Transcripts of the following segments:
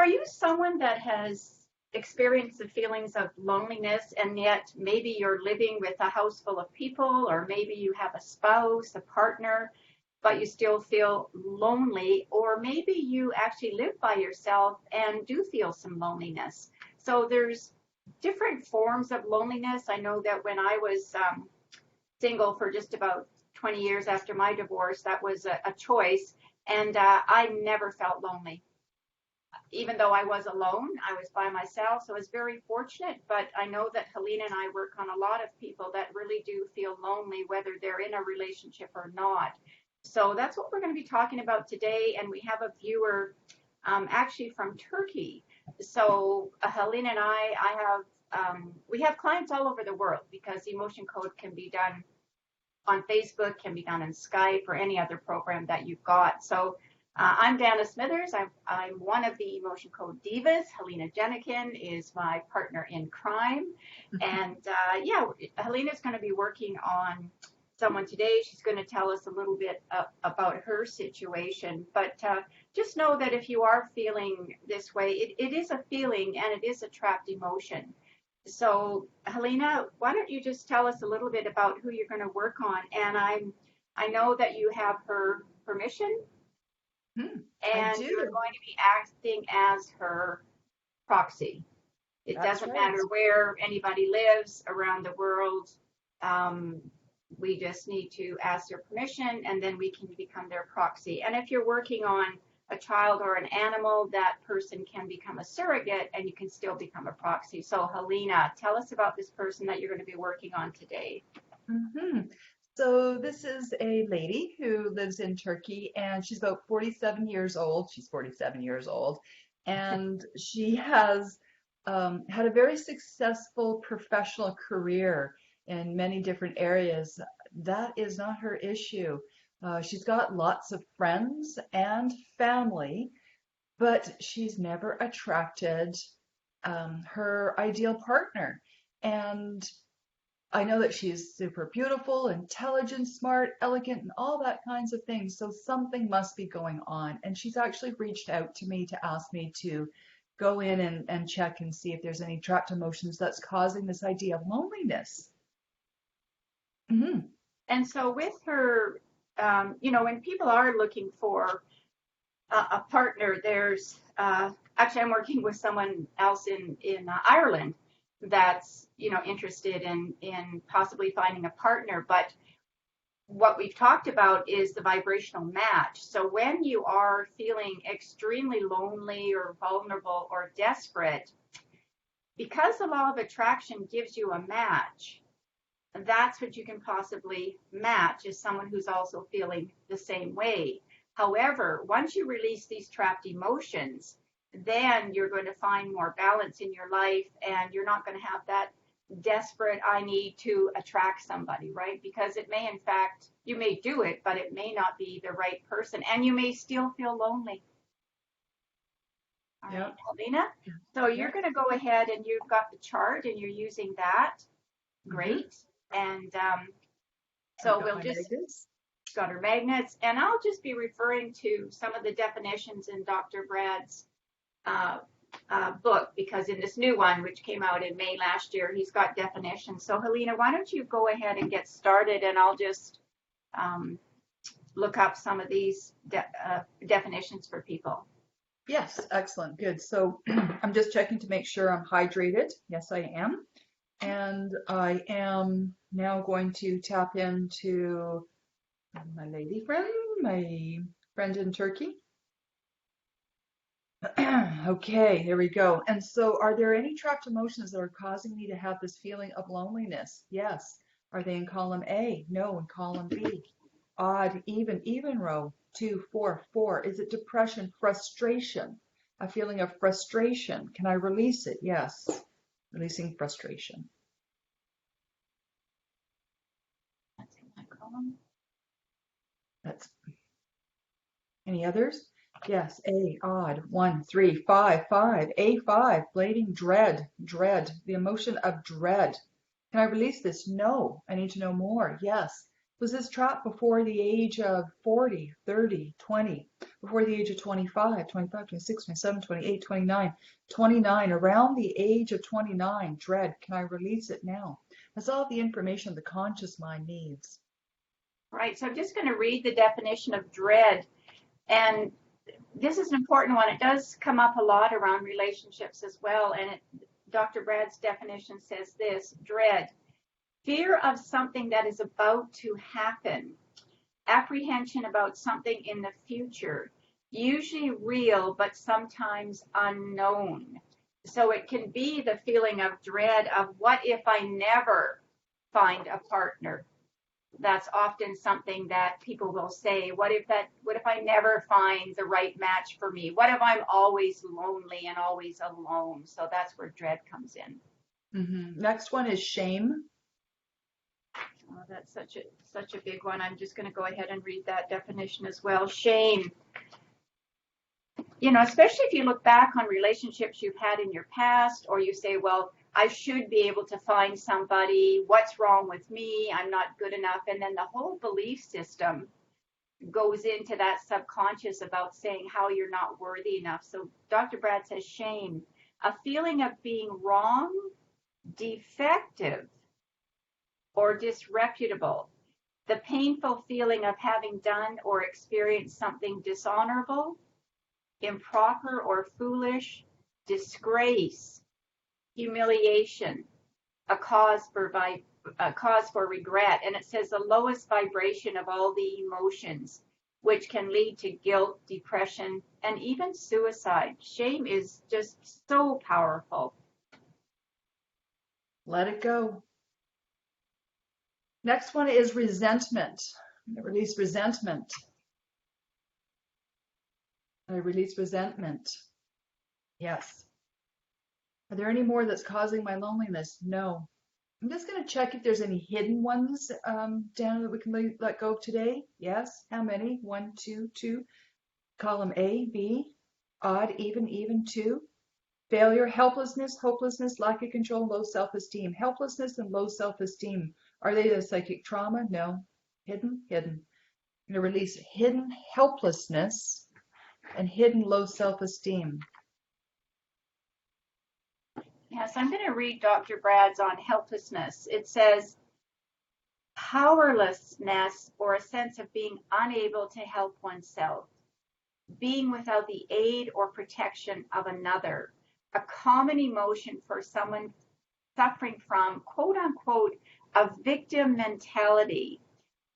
are you someone that has experienced the feelings of loneliness, and yet maybe you're living with a house full of people, or maybe you have a spouse, a partner, but you still feel lonely, or maybe you actually live by yourself and do feel some loneliness? So there's different forms of loneliness. I know that when I was single for just about 20 years after my divorce, that was a choice, and I never felt lonely. Even though I was alone, I was by myself, so I was very fortunate. But I know that Helena and I work on a lot of people that really do feel lonely, whether they're in a relationship or not. So that's what we're going to be talking about today. And we have a viewer actually from Turkey. So Helena and I have, we have clients all over the world, because Emotion Code can be done on Facebook, can be done on Skype, or any other program that you've got. So I'm Dana Smithers. I'm one of the Emotion Code Divas. Helena Jenikin is my partner in crime. And yeah, Helena's going to be working on someone today. She's going to tell us a little bit about her situation. But just know that if you are feeling this way, it is a feeling, and it is a trapped emotion. So Helena, why don't you just tell us a little bit about who you're going to work on? And I know that you have her permission. And you're going to be acting as her proxy. It doesn't matter where anybody lives around the world. We just need to ask their permission, and then we can become their proxy. And if you're working on a child or an animal, that person can become a surrogate, and you can still become a proxy. So Helena, tell us about this person that you're going to be working on today. So this is a lady who lives in Turkey, and she's about 47 years old. She's 47 years old, and she has had a very successful professional career in many different areas. That is not her issue. She's got lots of friends and family, but she's never attracted her ideal partner. And I know that she's super beautiful, intelligent, smart, elegant, and all that kinds of things. So something must be going on. And she's actually reached out to me to ask me to go in and check and see if there's any trapped emotions that's causing this idea of loneliness. And so with her, you know, when people are looking for a partner, there's actually, I'm working with someone else in Ireland that's, you know, interested in possibly finding a partner. But what we've talked about is the vibrational match. So when you are feeling extremely lonely or vulnerable or desperate, because the law of attraction gives you a match, that's what you can possibly match, is someone who's also feeling the same way. However, once you release these trapped emotions, then you're going to find more balance in your life, and you're not going to have that desperate, I need to attract somebody, right? Because it may, in fact, you may do it, but it may not be the right person, and you may still feel lonely. All right, Helena. So you're going to go ahead, and you've got the chart, and you're using that. Great. And so we'll just got her magnets, and I'll just be referring to some of the definitions in Dr. Brad's book, because in this new one, which came out in May last year, he's got definitions. So Helena, why don't you go ahead and get started, and I'll just look up some of these definitions for people. Yes, excellent, good. So I'm just checking to make sure I'm hydrated. Yes, I am. And I am now going to tap into my lady friend, my friend in Turkey. Okay, here we go. And so, are there any trapped emotions that are causing me to have this feeling of loneliness? Yes. Are they in column A? No. In column B? Odd, even row. 2, 4, 4. Is it depression, frustration? A feeling of frustration. Can I release it? Yes. Releasing frustration. That's in my column. That's any others? Yes, A, odd, 1, 3, 5, 5, A5, blading, dread, the emotion of dread. Can I release this? No, I need to know more. Yes. Was this trap before the age of 40, 30, 20, before the age of 25, 25, 26, 27, 28, 29, 29, around the age of 29, dread, can I release it now? That's all the information the conscious mind needs. Right. So I'm just going to read the definition of dread. And this is an important one. It does come up a lot around relationships as well. And Dr. Brad's definition says this: dread, fear of something that is about to happen, apprehension about something in the future, usually real, but sometimes unknown. So it can be the feeling of dread of, what if I never find a partner? That's often something that people will say. What if I never find the right match for me? What if I'm always lonely and always alone? So that's where dread comes in. Next one is shame. Oh, that's such a big one. I'm just going to go ahead and read that definition as well. Shame. Especially if you look back on relationships you've had in your past, or you say, well, I should be able to find somebody. What's wrong with me? I'm not good enough. And then the whole belief system goes into that subconscious about saying how you're not worthy enough. So Dr. Brad says shame, a feeling of being wrong, defective, or disreputable. The painful feeling of having done or experienced something dishonorable, improper, or foolish, disgrace, humiliation, a cause for regret. And it says the lowest vibration of all the emotions, which can lead to guilt, depression, and even suicide. Shame is just so powerful. Let it go. Next one is resentment. Release resentment. I release resentment. Yes. Are there any more that's causing my loneliness? No. I'm just going to check if there's any hidden ones down that we can let go of today. Yes. How many? 1, 2, 2. Column A, B. Odd, even, 2. Failure, helplessness, hopelessness, lack of control, low self-esteem. Helplessness and low self-esteem. Are they the psychic trauma? No. Hidden. I'm going to release hidden helplessness and hidden low self-esteem. Yes, I'm going to read Dr. Brad's on helplessness. It says, powerlessness, or a sense of being unable to help oneself, being without the aid or protection of another, a common emotion for someone suffering from, quote unquote, a victim mentality,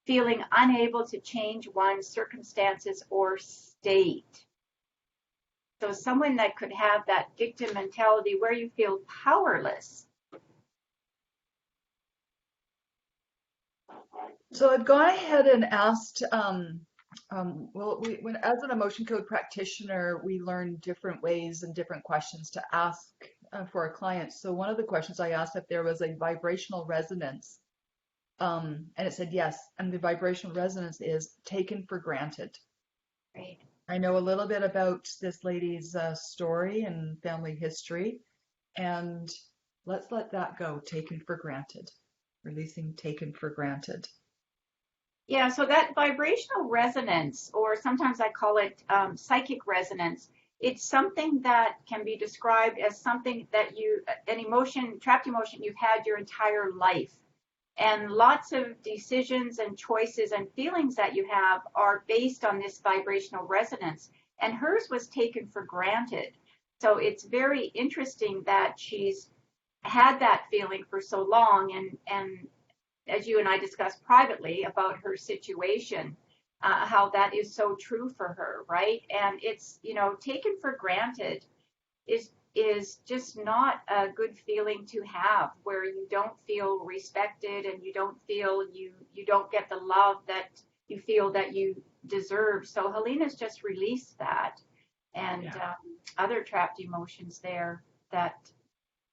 feeling unable to change one's circumstances or state. So someone that could have that victim mentality where you feel powerless. So I've gone ahead and asked, as an emotion code practitioner, we learn different ways and different questions to ask for our clients. So one of the questions I asked if there was a vibrational resonance, and it said yes, and the vibrational resonance is taken for granted. Right. I know a little bit about this lady's story and family history, and let's let that go. Taken for granted. Releasing taken for granted. Yeah, so that vibrational resonance, or sometimes I call it psychic resonance, it's something that can be described as something that an emotion, trapped emotion you've had your entire life. And lots of decisions and choices and feelings that you have are based on this vibrational resonance. And hers was taken for granted. So it's very interesting that she's had that feeling for so long. And as you and I discussed privately about her situation, how that is so true for her, right? And it's, taken for granted is just not a good feeling to have, where you don't feel respected and you don't feel you don't get the love that you feel that you deserve. So Helena's just released that, and other trapped emotions there that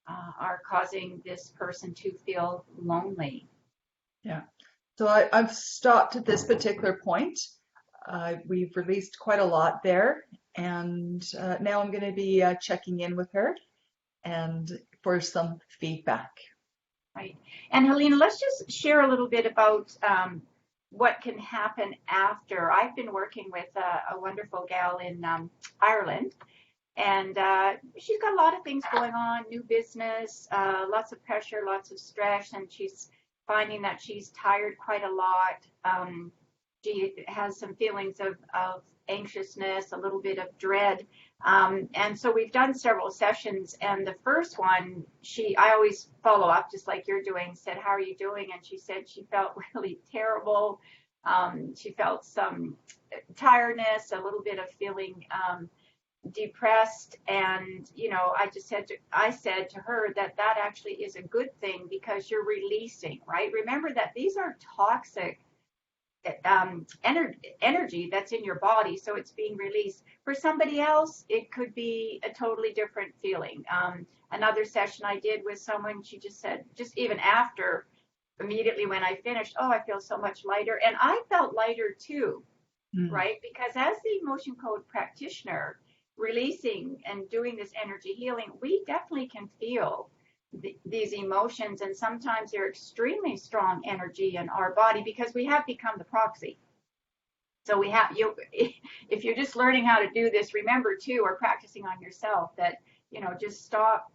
are causing this person to feel lonely. Yeah. So I've stopped at this particular point. We've released quite a lot there. And now I'm going to be checking in with her and for some feedback. Right. And Helena, let's just share a little bit about what can happen after. I've been working with a wonderful gal in Ireland, and she's got a lot of things going on, new business, lots of pressure, lots of stress, and she's finding that she's tired quite a lot. She has some feelings of anxiousness, a little bit of dread. And so we've done several sessions, and the first one, I always follow up just like you're doing, said, how are you doing? And she said she felt really terrible. She felt some tiredness, a little bit of feeling depressed. And, I said to her that actually is a good thing because you're releasing, right? Remember that these are toxic energy that's in your body, so it's being released. For somebody else, it could be a totally different feeling. Another session I did with someone, she just said, just even after, immediately when I finished, oh, I feel so much lighter. And I felt lighter too, right? Because as the emotion code practitioner, releasing and doing this energy healing, we definitely can feel these emotions, and sometimes they're extremely strong energy in our body because we have become the proxy. So if you're just learning how to do this, remember too, or practicing on yourself, that just stop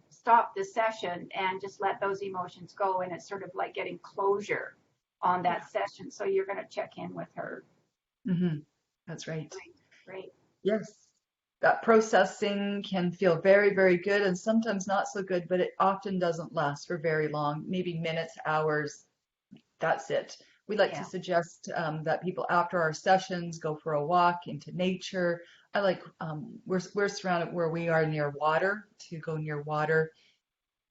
the session and just let those emotions go, and it's sort of like getting closure on that session. So you're going to check in with her. That's right. Great. Yes. That processing can feel very, very good and sometimes not so good, but it often doesn't last for very long, maybe minutes, hours. That's it. We like to suggest that people after our sessions go for a walk into nature. I like, we're surrounded where we are near water, to go near water.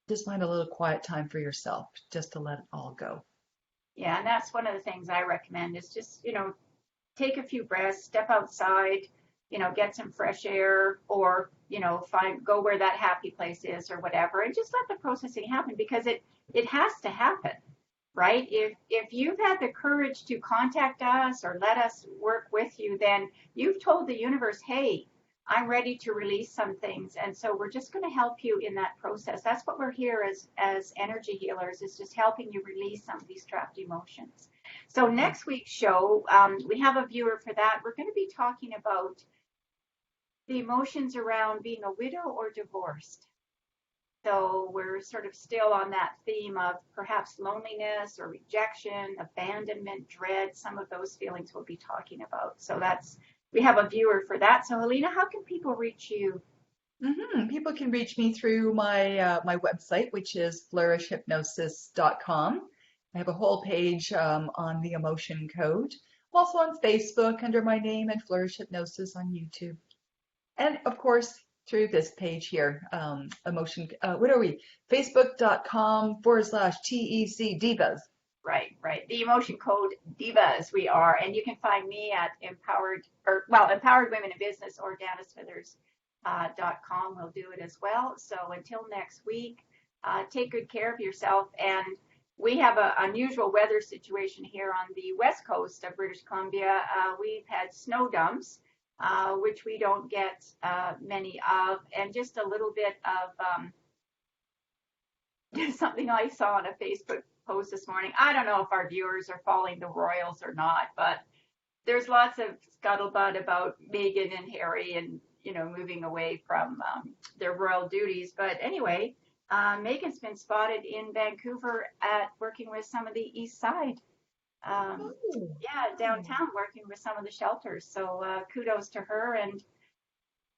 Just find a little quiet time for yourself, just to let it all go. Yeah, and that's one of the things I recommend is just, take a few breaths, step outside, get some fresh air, or, go where that happy place is or whatever, and just let the processing happen, because it has to happen, right? If you've had the courage to contact us or let us work with you, then you've told the universe, hey, I'm ready to release some things. And so we're just going to help you in that process. That's what we're here as energy healers, is just helping you release some of these trapped emotions. So next week's show, we have a viewer for that. We're going to be talking about the emotions around being a widow or divorced. So we're sort of still on that theme of perhaps loneliness or rejection, abandonment, dread. Some of those feelings we'll be talking about. So we have a viewer for that. So Helena, how can people reach you? People can reach me through my website, which is flourishhypnosis.com. I have a whole page on the emotion code. I'm also on Facebook under my name, and Flourish Hypnosis on YouTube. And of course, through this page here, emotion, what are we? Facebook.com/TEC Divas. Right. The emotion code Divas we are. And you can find me at Empowered Women in Business, or DannisFeathers.com will do it as well. So until next week, take good care of yourself. And we have an unusual weather situation here on the west coast of British Columbia. We've had snow dumps, which we don't get many of, and just a little bit of something I saw on a Facebook post this morning. I don't know if our viewers are following the royals or not, but there's lots of scuttlebutt about Meghan and Harry and, moving away from their royal duties. But anyway, Meghan's been spotted in Vancouver working with some of the East Side. Downtown, working with some of the shelters. So kudos to her, and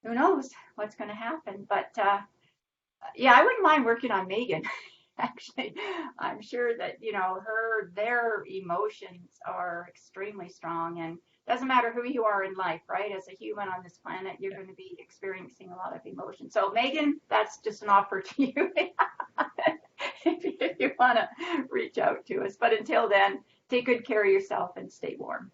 who knows what's going to happen. But I wouldn't mind working on Meghan. Actually, I'm sure that their emotions are extremely strong, and doesn't matter who you are in life, right? As a human on this planet, you're going to be experiencing a lot of emotion. So Meghan, that's just an offer to you if you want to reach out to us. But until then, take good care of yourself and stay warm.